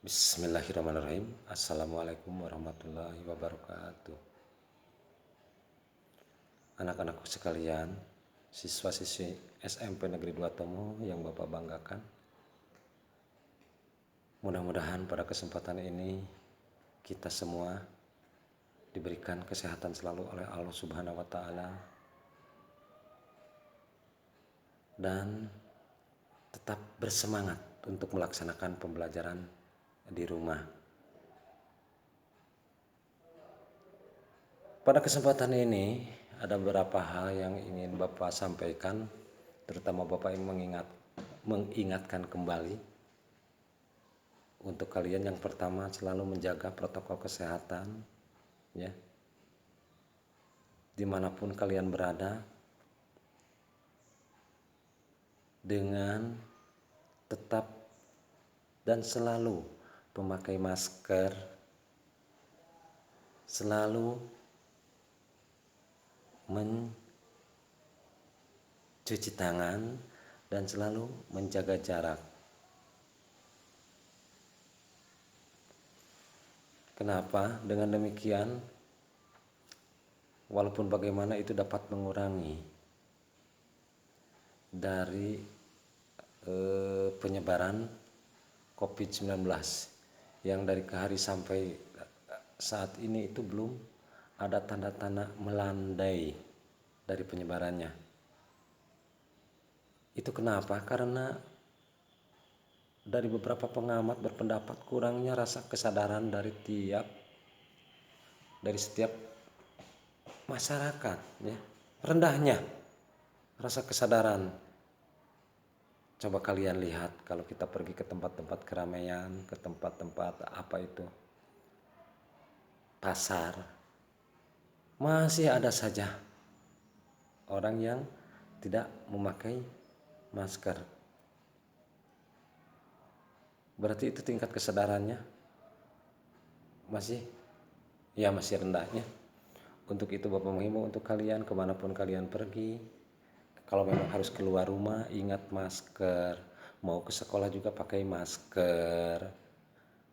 Bismillahirrahmanirrahim. Assalamualaikum warahmatullahi wabarakatuh. Anak-anakku sekalian, siswa-siswi SMP Negeri 2 Tomo yang Bapak banggakan. Mudah-mudahan pada kesempatan ini kita semua diberikan kesehatan selalu oleh Allah Subhanahu wa taala dan tetap bersemangat untuk melaksanakan pembelajaran di rumah. Pada kesempatan ini ada beberapa hal yang ingin Bapak sampaikan, terutama Bapak yang mengingatkan kembali untuk kalian. Yang pertama, selalu menjaga protokol kesehatan, ya, dimanapun kalian berada, dengan tetap dan selalu memakai masker, selalu mencuci tangan, dan selalu menjaga jarak. Kenapa? Dengan demikian, walaupun bagaimana itu dapat mengurangi dari penyebaran COVID-19 yang dari ke hari sampai saat ini itu belum ada tanda-tanda melandai dari penyebarannya. Itu kenapa? Karena dari beberapa pengamat berpendapat kurangnya rasa kesadaran dari setiap masyarakat, ya. Rendahnya rasa kesadaran. Coba kalian lihat kalau kita pergi ke tempat-tempat keramaian, ke tempat-tempat pasar, masih ada saja orang yang tidak memakai masker. Berarti itu tingkat kesadarannya masih rendahnya. Untuk itu Bapak menghimbau untuk kalian, kemanapun kalian pergi, kalau memang harus keluar rumah, ingat masker. Mau ke sekolah juga pakai masker.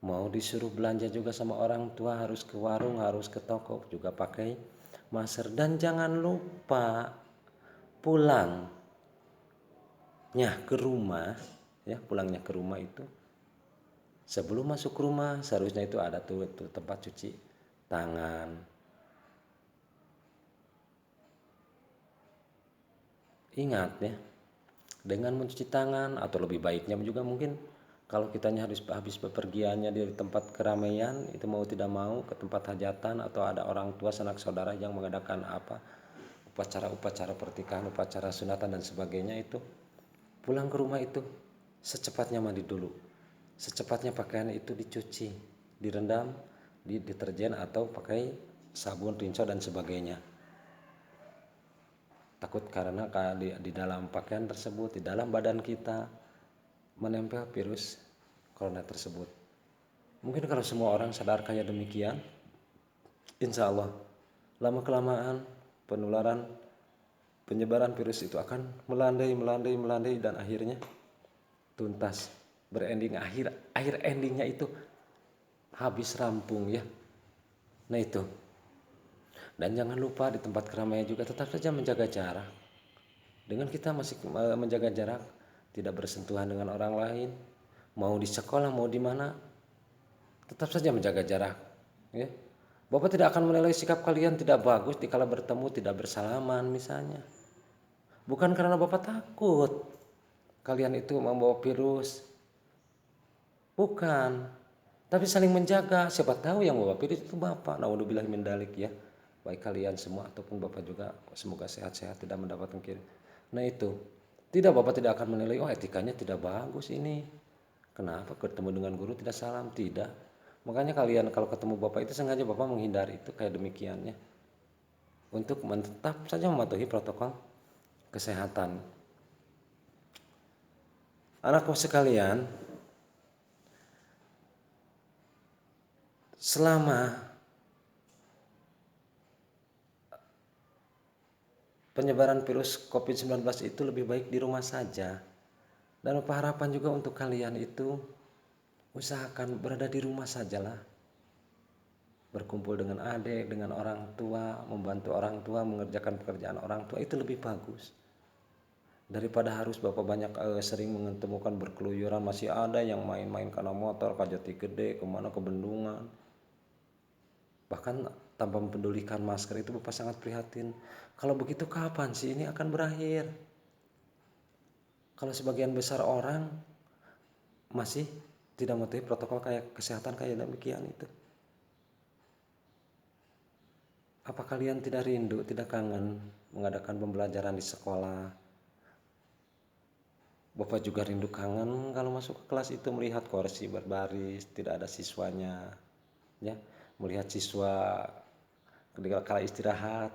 Mau disuruh belanja juga sama orang tua, harus ke warung, harus ke toko juga pakai masker. Dan jangan lupa pulangnya ke rumah, ya, pulangnya ke rumah itu sebelum masuk rumah seharusnya itu ada tuh tempat cuci tangan. Ingat, ya, dengan mencuci tangan, atau lebih baiknya juga mungkin kalau kitanya habis bepergiannya di tempat keramaian, itu mau tidak mau ke tempat hajatan atau ada orang tua sanak saudara yang mengadakan upacara pernikahan, upacara sunatan dan sebagainya, itu pulang ke rumah itu secepatnya mandi dulu, secepatnya pakaian itu dicuci, direndam di deterjen atau pakai sabun rinso dan sebagainya. Takut karena di dalam pakaian tersebut, di dalam badan kita menempel virus corona tersebut. Mungkin kalau semua orang sadar kayak demikian, insya Allah lama kelamaan penyebaran virus itu akan melandai dan akhirnya tuntas, berending, akhir endingnya itu habis rampung, ya. Nah itu. Dan jangan lupa di tempat keramaian juga tetap saja menjaga jarak. Dengan kita masih menjaga jarak, tidak bersentuhan dengan orang lain, mau di sekolah mau di mana, tetap saja menjaga jarak, ya. Bapak tidak akan menilai sikap kalian tidak bagus dikala bertemu tidak bersalaman misalnya. Bukan karena Bapak takut kalian itu membawa virus, bukan. Tapi saling menjaga, siapa tahu yang membawa virus itu Bapak. Naudzubillah min dzalik, ya. Baik kalian semua ataupun Bapak juga semoga sehat-sehat tidak mendapatkan virus. Nah itu. Tidak, Bapak tidak akan menilai, oh etikanya tidak bagus ini. Kenapa ketemu dengan guru tidak salam? Tidak. Makanya kalian kalau ketemu Bapak itu sengaja Bapak menghindari itu kayak demikiannya. Untuk tetap saja mematuhi protokol kesehatan. Anakku sekalian, selama penyebaran virus COVID-19 itu lebih baik di rumah saja. Dan harapan juga untuk kalian itu Usahakan berada di rumah sajalah, berkumpul dengan adik, dengan orang tua, membantu orang tua mengerjakan pekerjaan orang tua, itu lebih bagus daripada harus bapak banyak sering mengetemukan berkeluyuran. Masih ada yang main-main karena motor ke Jati Gede, kemana ke Bendungan, bahkan tanpa mempedulikan masker. Itu bapak sangat prihatin. Kalau begitu kapan sih ini akan berakhir? Kalau sebagian besar orang masih tidak mematuhi protokol kayak kesehatan kayak demikian itu, apa kalian tidak rindu, tidak kangen mengadakan pembelajaran di sekolah? Bapak juga rindu, kangen kalau masuk ke kelas itu melihat kursi berbaris, tidak ada siswanya, ya, melihat siswa ketika kala istirahat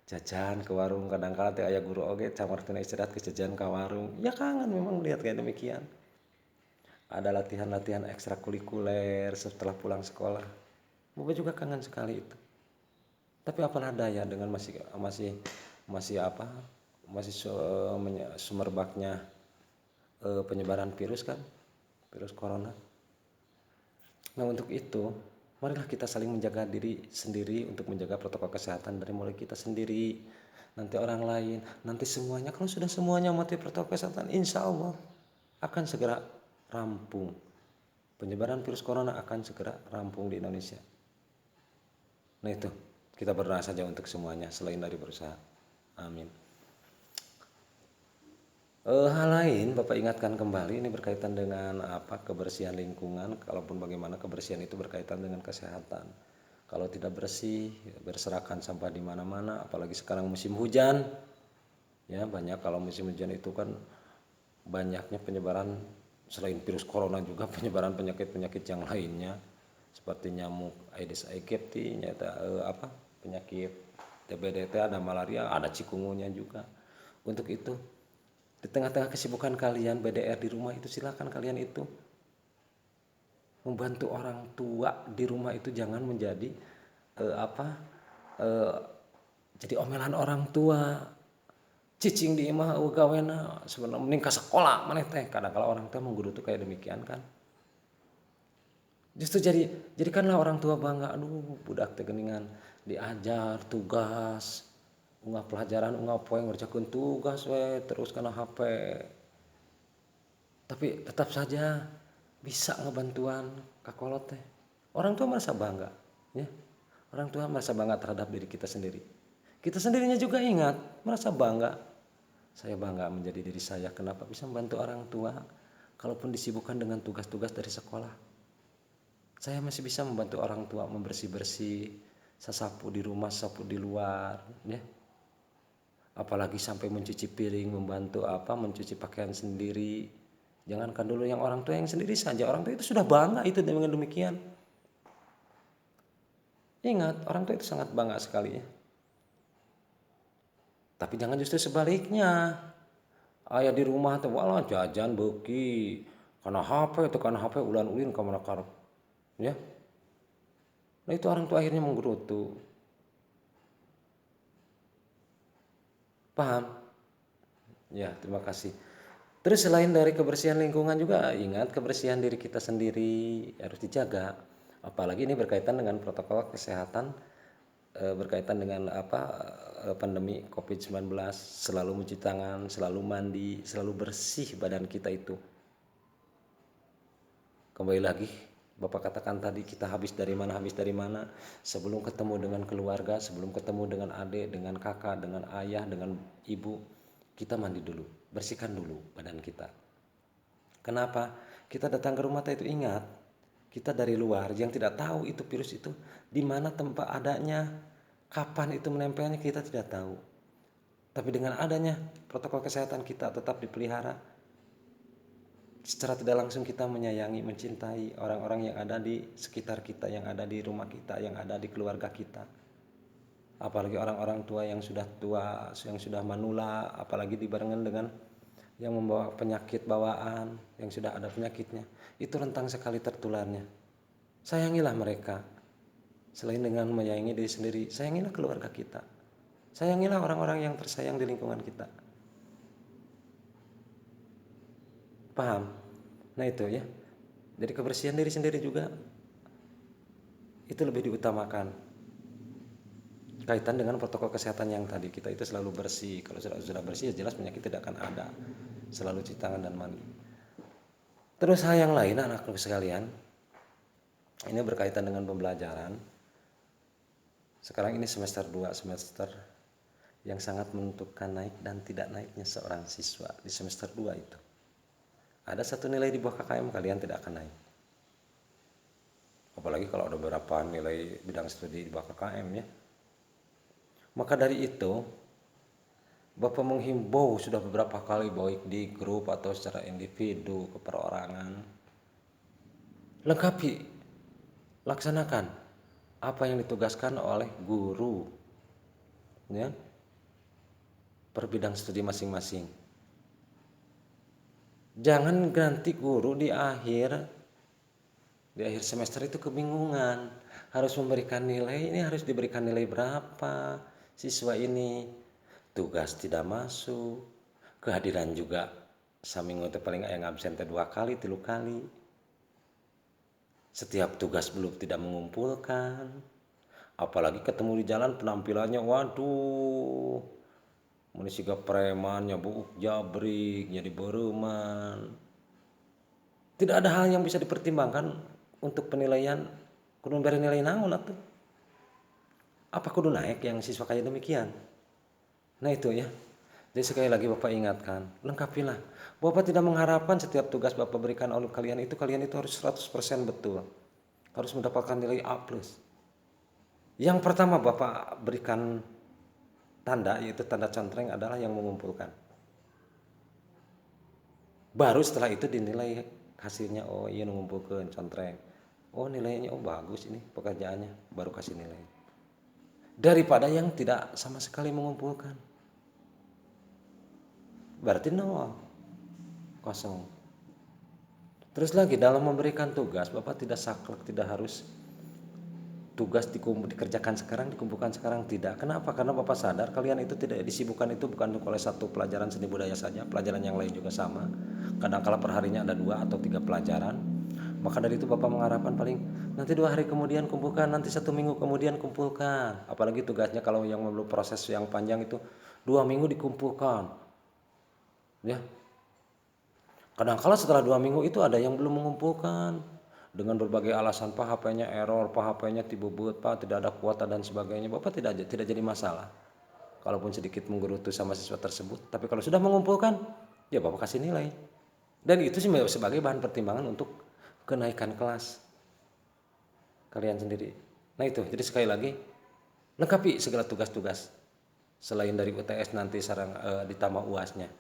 jajan ke warung, kadang-kala teh aya guru oge camar teu istirahat ke jajan ke warung, ya kangen memang melihat kayak demikian. Ada latihan-latihan ekstrakurikuler setelah pulang sekolah, Bapak juga kangen sekali itu. Tapi apalah daya dengan masih masih masih apa masih sumerbaknya penyebaran virus kan, virus corona. Nah untuk itu, marilah kita saling menjaga diri sendiri untuk menjaga protokol kesehatan dari mulai kita sendiri, nanti orang lain, nanti semuanya. Kalau sudah semuanya mati protokol kesehatan, insya Allah akan segera rampung. Penyebaran virus corona akan segera rampung di Indonesia. Nah itu, kita berdoa saja untuk semuanya selain dari berusaha. Amin. Hal lain Bapak ingatkan kembali, ini berkaitan dengan apa, kebersihan lingkungan. Kalaupun bagaimana, kebersihan itu berkaitan dengan kesehatan. Kalau tidak bersih, berserakan sampah di mana-mana, apalagi sekarang musim hujan. Ya, banyak kalau musim hujan itu kan banyaknya penyebaran selain virus corona juga penyebaran penyakit-penyakit yang lainnya seperti nyamuk Aedes aegypti, apa, penyakit TBD, ada malaria, ada cikungunya juga. Untuk itu, di tengah-tengah kesibukan kalian BDR di rumah itu, silakan kalian itu membantu orang tua di rumah itu, jangan menjadi apa jadi omelan orang tua. Cicing di imah gawena sebenarnya mending ke sekolah maneh teh. Kadang kala orang tua mengguru tuh kayak demikian kan. Justru jadikanlah orang tua bangga, aduh budak teh geningan diajar tugas, unggah pelajaran, unggah poe ngerjakeun tugas we terus kana HP. Tapi tetap saja bisa ngebantuan kakolot teh. Orang tua merasa bangga, ya. Orang tua merasa bangga terhadap diri kita sendiri. Kita sendirinya juga ingat, merasa bangga. Saya bangga menjadi diri saya, kenapa bisa membantu orang tua. Kalaupun disibukkan dengan tugas-tugas dari sekolah, saya masih bisa membantu orang tua membersih-bersih, sasapu di rumah, sasapu di luar, ya. Apalagi sampai mencuci piring, membantu apa, mencuci pakaian sendiri. Jangankan dulu yang orang tua, yang sendiri saja orang tua itu sudah bangga itu dengan demikian. Ingat, orang tua itu sangat bangga sekali, ya. Tapi jangan justru sebaliknya. Ayah di rumah tuh walah jajan beuki, karena HP itu, karena HP ulan-ulin ka mana karep, ya. Nah itu orang tua akhirnya menggerutu. Paham? Ya, terima kasih. Terus selain dari kebersihan lingkungan juga ingat kebersihan diri kita sendiri harus dijaga. Apalagi ini berkaitan dengan protokol kesehatan, berkaitan dengan apa, pandemi COVID-19, selalu mencuci tangan, selalu mandi, selalu bersih badan kita itu. Kembali lagi Bapak katakan tadi, kita habis dari mana, sebelum ketemu dengan keluarga, sebelum ketemu dengan adik, dengan kakak, dengan ayah, dengan ibu, kita mandi dulu, bersihkan dulu badan kita. Kenapa? Kita datang ke rumah itu, ingat, kita dari luar yang tidak tahu itu virus itu di mana tempat adanya, kapan itu menempelnya kita tidak tahu. Tapi dengan adanya protokol kesehatan kita tetap dipelihara, secara tidak langsung kita menyayangi, mencintai orang-orang yang ada di sekitar kita, yang ada di rumah kita, yang ada di keluarga kita. Apalagi orang-orang tua yang sudah tua, yang sudah manula, apalagi dibarengan dengan yang membawa penyakit bawaan, yang sudah ada penyakitnya, itu rentan sekali tertularnya. Sayangilah mereka. Selain dengan menyayangi diri sendiri, sayangilah keluarga kita. Sayangilah orang-orang yang tersayang di lingkungan kita. Paham? Nah itu, ya. Jadi kebersihan diri sendiri juga itu lebih diutamakan. Kaitan dengan protokol kesehatan yang tadi, kita itu selalu bersih. Kalau sudah bersih ya jelas penyakit tidak akan ada. Selalu cuci tangan dan mandi. Terus hal yang lain anak-anak sekalian, ini berkaitan dengan pembelajaran. Sekarang ini semester 2, semester yang sangat menentukan naik dan tidak naiknya seorang siswa di semester 2 itu. Ada satu nilai di bawah KKM kalian tidak akan naik. Apalagi kalau ada beberapa nilai bidang studi di bawah KKM ya. Maka dari itu, Bapak menghimbau sudah beberapa kali baik di grup atau secara individu ke perorangan. Lengkapi, laksanakan apa yang ditugaskan oleh guru ya, per bidang studi masing-masing. Jangan ganti guru di akhir semester itu kebingungan. Harus memberikan nilai, ini harus diberikan nilai berapa siswa ini. Tugas tidak masuk, kehadiran juga saminggu paling yang absen 2 kali 3 kali. Setiap tugas belum tidak mengumpulkan, apalagi ketemu di jalan penampilannya waduh, munisiga preman, buuk jabrik, jadi bereman. Tidak ada hal yang bisa dipertimbangkan untuk penilaian. Kudu beri nilai naon atuh? Apa kudu naik yang siswa kayak demikian? Nah itu ya. Jadi sekali lagi Bapak ingatkan, lengkapilah. Bapak tidak mengharapkan setiap tugas Bapak berikan oleh kalian itu harus 100% betul. Harus mendapatkan nilai A+. Yang pertama Bapak berikan tanda, yaitu tanda contreng adalah yang mengumpulkan. Baru setelah itu dinilai hasilnya, oh iya mengumpulkan contreng. Oh nilainya, oh bagus ini pekerjaannya, baru kasih nilai. Daripada yang tidak sama sekali mengumpulkan. Berarti nol, kosong. Terus lagi dalam memberikan tugas, Bapak tidak saklek, tidak harus tugas dikerjakan sekarang, dikumpulkan sekarang, tidak. Kenapa? Karena Bapak sadar kalian itu tidak disibukkan itu bukan oleh satu pelajaran seni budaya saja, pelajaran yang lain juga sama. Kadang-kala perharinya ada 2 atau 3 pelajaran. Maka dari itu Bapak mengharapkan paling nanti 2 hari kemudian kumpulkan, nanti 1 minggu kemudian kumpulkan. Apalagi tugasnya kalau yang belum proses yang panjang itu 2 minggu dikumpulkan. Ya, kadang-kala setelah 2 minggu itu ada yang belum mengumpulkan dengan berbagai alasan, Pak HP-nya error, Pak HP-nya dibobot, Pak tidak ada kuota dan sebagainya. Bapak tidak jadi masalah kalaupun sedikit menggerutu sama siswa tersebut. Tapi kalau sudah mengumpulkan, ya Bapak kasih nilai. Dan itu sih sebagai bahan pertimbangan untuk kenaikan kelas kalian sendiri. Nah itu, jadi sekali lagi lengkapi segala tugas-tugas selain dari UTS nanti ditambah UAS-nya.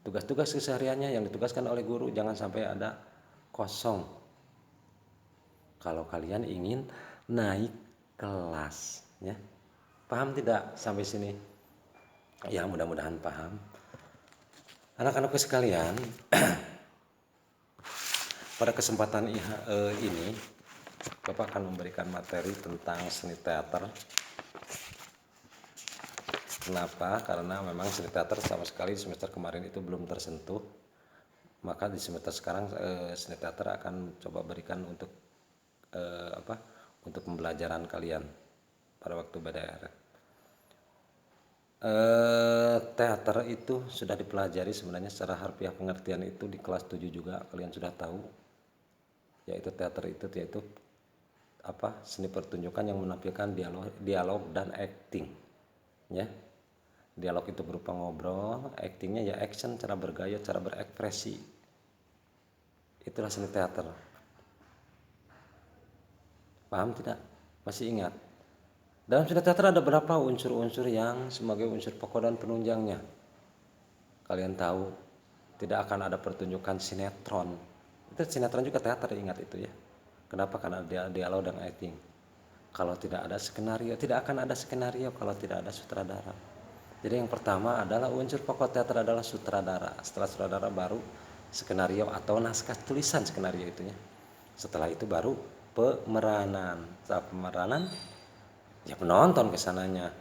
Tugas-tugas kesehariannya yang ditugaskan oleh guru jangan sampai ada kosong. Kalau kalian ingin naik kelas, ya. Paham tidak sampai sini? Ya, mudah-mudahan paham. Anak-anakku sekalian, pada kesempatan ini Bapak akan memberikan materi tentang seni teater. Kenapa? Karena memang seni teater sama sekali di semester kemarin itu belum tersentuh. Maka di semester sekarang seni teater akan coba berikan untuk untuk pembelajaran kalian pada waktu BDR. Teater itu sudah dipelajari sebenarnya secara harfiah, pengertian itu di kelas 7 juga kalian sudah tahu. Yaitu teater itu yaitu seni pertunjukan yang menampilkan dialog dan acting. Ya. Dialog itu berupa ngobrol, actingnya ya action, cara bergaya, cara berekspresi. Itulah seni teater. Paham tidak? Masih ingat? Dalam seni teater ada berapa unsur-unsur yang sebagai unsur pokok dan penunjangnya? Kalian tahu, tidak akan ada pertunjukan sinetron. Itu sinetron juga teater, ingat itu ya. Kenapa? Karena dia dialog dan acting. Kalau tidak ada skenario, tidak akan ada skenario kalau tidak ada sutradara. Jadi yang pertama adalah unsur pokok teater adalah sutradara. Setelah sutradara baru skenario atau naskah tulisan skenario itunya. Setelah itu baru pemeranan. Setelah pemeranan ya penonton kesananya.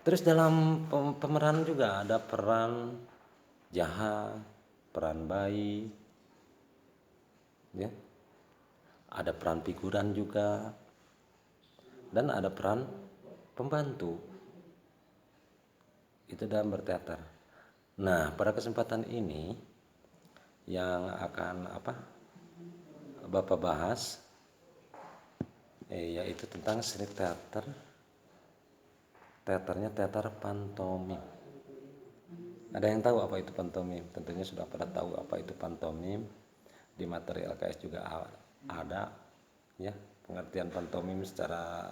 Terus dalam pemeranan juga ada peran jahat, peran baik, ya. ada peran figuran juga, dan ada peran pembantu. Itu dalam berteater. Nah, pada kesempatan ini yang akan Bapak bahas yaitu tentang seni teater. Teaternya teater pantomim. Ada yang tahu apa itu pantomim? Tentunya sudah pada tahu apa itu pantomim. Di materi LKS juga ada ya pengertian pantomim secara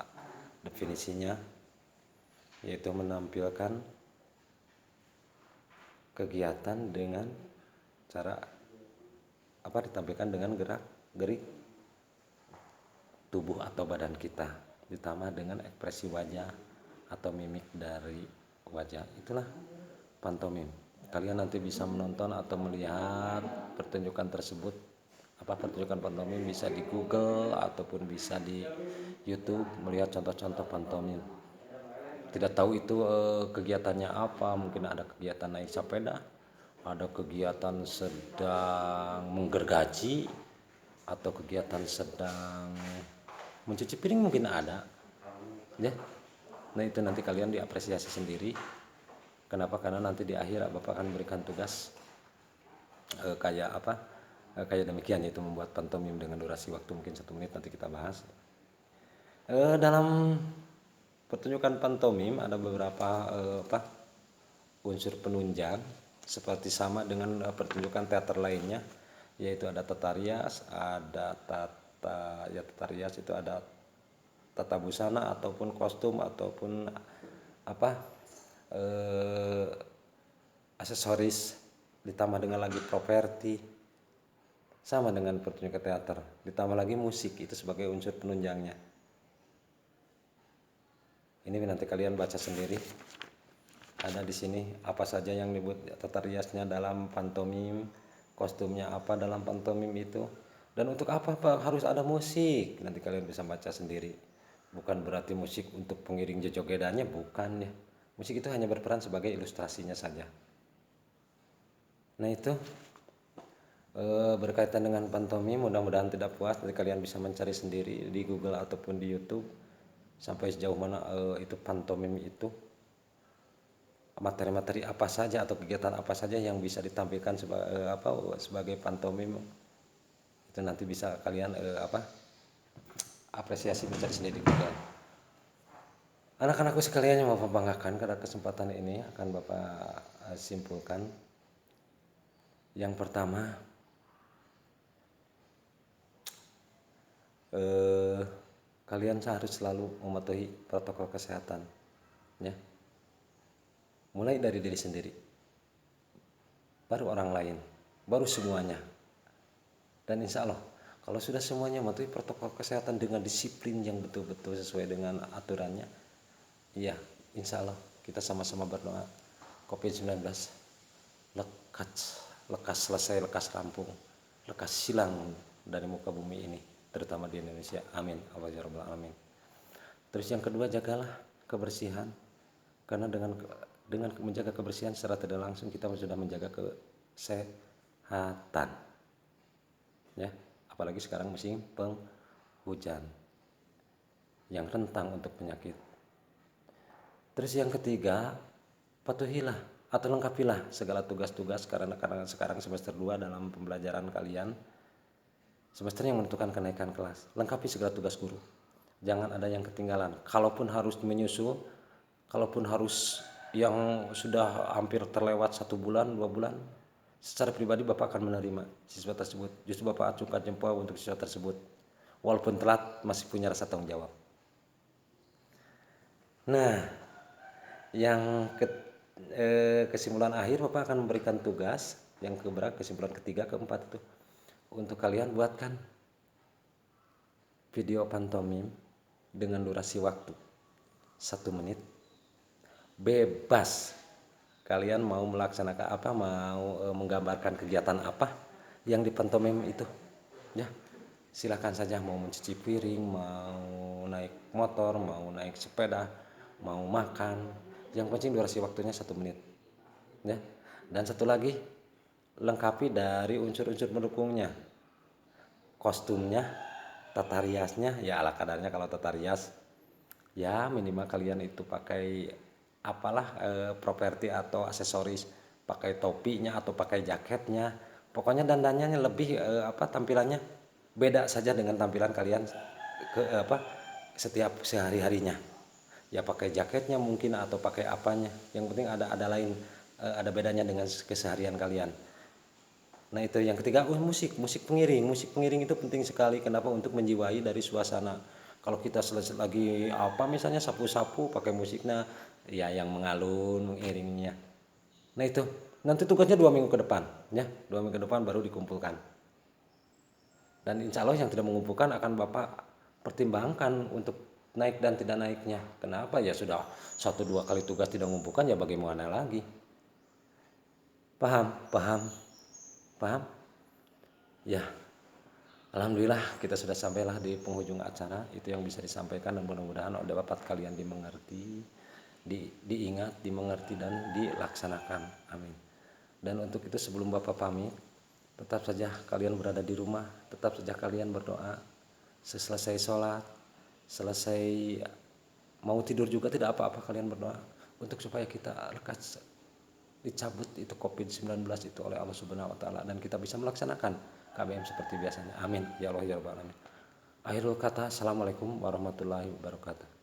definisinya, yaitu menampilkan kegiatan dengan cara ditampilkan dengan gerik tubuh atau badan kita, ditambah dengan ekspresi wajah atau mimik dari wajah. Itulah pantomim. Kalian nanti bisa menonton atau melihat pertunjukan tersebut, pertunjukan pantomim, bisa di Google ataupun bisa di YouTube melihat contoh-contoh pantomim. Tidak tahu itu kegiatannya apa, mungkin ada kegiatan naik sepeda, ada kegiatan sedang menggergaji, atau kegiatan sedang mencuci piring, mungkin ada ya. Nah, itu nanti kalian diapresiasi sendiri. Kenapa? Karena nanti di akhir Bapak akan berikan tugas kayak demikian, yaitu membuat pantomim dengan durasi waktu mungkin 1 menit, nanti kita bahas. Dalam pertunjukan pantomim ada beberapa unsur penunjang seperti sama dengan pertunjukan teater lainnya, yaitu ada tata rias, tata rias itu ada tata busana ataupun kostum ataupun aksesoris, ditambah dengan lagi properti, sama dengan pertunjukan teater, ditambah lagi musik itu sebagai unsur penunjangnya. Ini nanti kalian baca sendiri. Ada di sini apa saja yang disebut tata riasnya dalam pantomim, kostumnya apa dalam pantomim itu, dan untuk apa harus ada musik. Nanti kalian bisa baca sendiri. Bukan berarti musik untuk pengiring jojogedannya, bukan ya. Musik itu hanya berperan sebagai ilustrasinya saja. Nah, itu berkaitan dengan pantomim. Mudah-mudahan tidak puas, nanti kalian bisa mencari sendiri di Google ataupun di YouTube sampai sejauh mana itu pantomim itu, materi-materi apa saja atau kegiatan apa saja yang bisa ditampilkan sebagai pantomim. Itu nanti bisa kalian apresiasi, mencari sendiri di Google. Anak-anakku sekalian yang Bapak banggakan, pada kesempatan ini akan Bapak simpulkan. Yang pertama, kalian harus selalu mematuhi protokol kesehatan ya. Mulai dari diri sendiri, baru orang lain, baru semuanya. Dan insya Allah kalau sudah semuanya mematuhi protokol kesehatan dengan disiplin yang betul-betul sesuai dengan aturannya, ya insya Allah kita sama-sama berdoa COVID-19 lekas selesai, lekas rampung, lekas hilang dari muka bumi ini, terutama di Indonesia. Amin. Amin. Terus yang kedua, jagalah kebersihan, karena dengan menjaga kebersihan secara tidak langsung kita sudah menjaga kesehatan ya. Apalagi sekarang musim penghujan yang rentan untuk penyakit. Terus yang ketiga, patuhilah atau lengkapilah segala tugas-tugas, karena sekarang semester 2 dalam pembelajaran kalian, semester yang menentukan kenaikan kelas. Lengkapi segala tugas guru, jangan ada yang ketinggalan. Kalaupun harus menyusul, kalaupun harus yang sudah hampir terlewat 1 bulan 2 bulan, secara pribadi Bapak akan menerima siswa tersebut. Justru Bapak acungkan jempol untuk siswa tersebut, walaupun telat masih punya rasa tanggung jawab. Nah, yang kesimpulan akhir, Bapak akan memberikan tugas yang kesimpulan ketiga, keempat itu untuk kalian buatkan video pantomim dengan durasi waktu 1 menit, bebas. Kalian mau melaksanakan apa, mau menggambarkan kegiatan apa yang di pantomim itu ya, silakan saja. Mau mencuci piring, mau naik motor, mau naik sepeda, mau makan, yang penting durasi waktunya 1 menit ya. Dan satu lagi, lengkapi dari unsur-unsur pendukungnya, kostumnya, tata riasnya ya ala kadarnya. Kalau tata rias ya minimal kalian itu pakai apalah properti atau aksesoris, pakai topinya atau pakai jaketnya, pokoknya dandannya lebih tampilannya beda saja dengan tampilan kalian setiap sehari-harinya. Ya pakai jaketnya mungkin atau pakai apanya, yang penting ada lain, ada bedanya dengan keseharian kalian. Nah itu yang ketiga, musik pengiring itu penting sekali. Kenapa? Untuk menjiwai dari suasana. Kalau kita lagi misalnya sapu-sapu pakai musiknya ya yang mengalun mengiringnya. Nah itu nanti tugasnya 2 minggu ke depan ya, 2 minggu ke depan baru dikumpulkan. Dan insya Allah yang tidak mengumpulkan akan Bapak pertimbangkan untuk naik dan tidak naiknya. Kenapa? Ya sudah 1-2 kali tugas tidak mengumpulkan, ya bagaimana lagi. Paham? Ya, alhamdulillah kita sudah sampailah di penghujung acara. Itu yang bisa disampaikan, dan mudah-mudahan dapat kalian dimengerti, diingat, dimengerti, dan dilaksanakan. Amin. Dan untuk itu sebelum Bapak pamit, tetap saja kalian berada di rumah, tetap saja kalian berdoa. Selesai sholat, selesai mau tidur juga tidak apa-apa, kalian berdoa untuk supaya kita lekas dicabut itu COVID-19 itu oleh Allah Subhanahu wa taala, dan kita bisa melaksanakan KBM seperti biasanya. Amin ya Allah ya rabbal alamin. Akhirul kata, assalamualaikum warahmatullahi wabarakatuh.